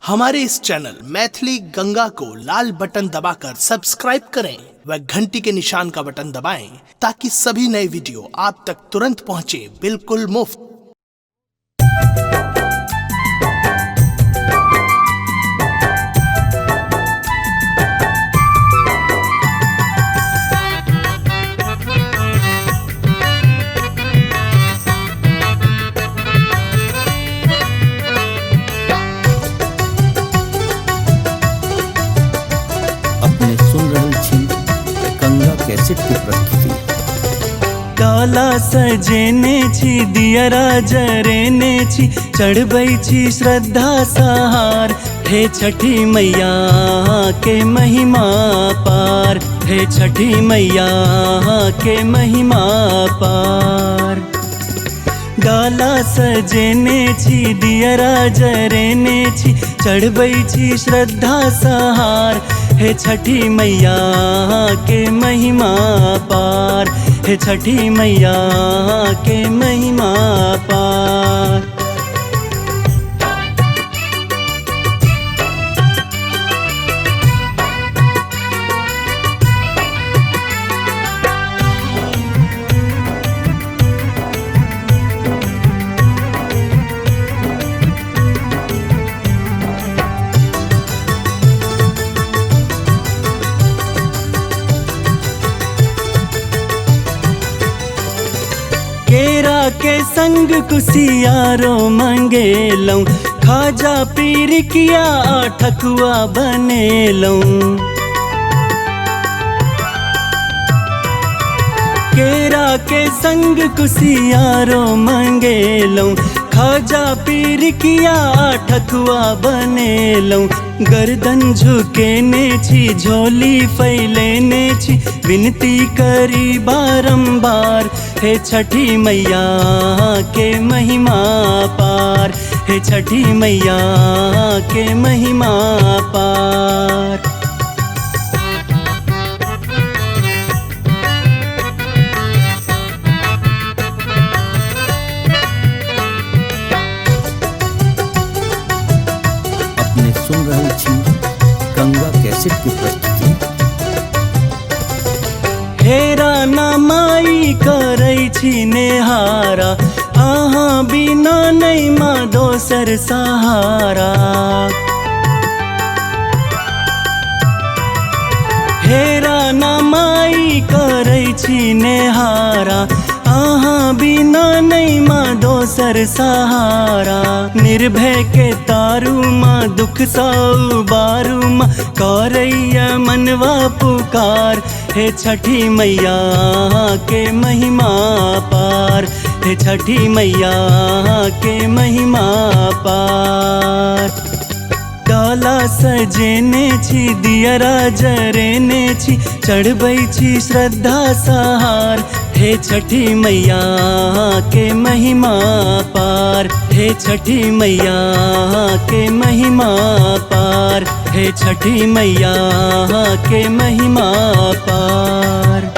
हमारे इस चैनल मैथिली गंगा को लाल बटन दबाकर सब्सक्राइब करें व घंटी के निशान का बटन दबाएं ताकि सभी नए वीडियो आप तक तुरंत पहुंचे बिल्कुल मुफ्त। गंगा कैसेट की प्रस्तुति। डाला सजेने छी दियरा जरेने छी चढ़बै छी श्रद्धा सहार। हे छठी मैया के महिमा पार, हे छठी मैया के महिमा पार। डाला सजेने छी दियरा जरेने छी चढ़बै छी श्रद्धा सहार। हे छठी मैया के महिमा पार, हे छठी मैया के महिमा पार। केरा के संग कुसियारो मंगेलौं, खाजा पीर किया ठकुआ बनेलौं। केरा के संग कुसियारो मंगेलौं, खाजा पीर किया ठकुआ बनेलौं। गर्दन झुकेने छी झोली फैलेने छी विनती करी बारंबार। हे छठी मैया के महिमा पार, हे छठी मैया के महिमा पार। सुन रहल छी गंगा कैसेट की प्रस्तुति। हेरा ना माई करै छी नेहारा, अहाँ बिना नहीं माँ दोसर सहारा। हेरा ना माई करै छी नेहारा, अहाँ बिना नहीं माँ दोसर सहारा। निर्भय के तारू माँ दुख सौ बारू माँ करैया मनवा पुकार। हे छठी मैया के महिमा पार, हे छठी मैया के महिमा पार। डाला सजेने छी दियरा जरेने छी चढ़बै छी श्रद्धा सहार। हे छठी मैया के महिमा पार, हे छठी मैया के महिमा पार, हे छठी मैया के महिमा पार।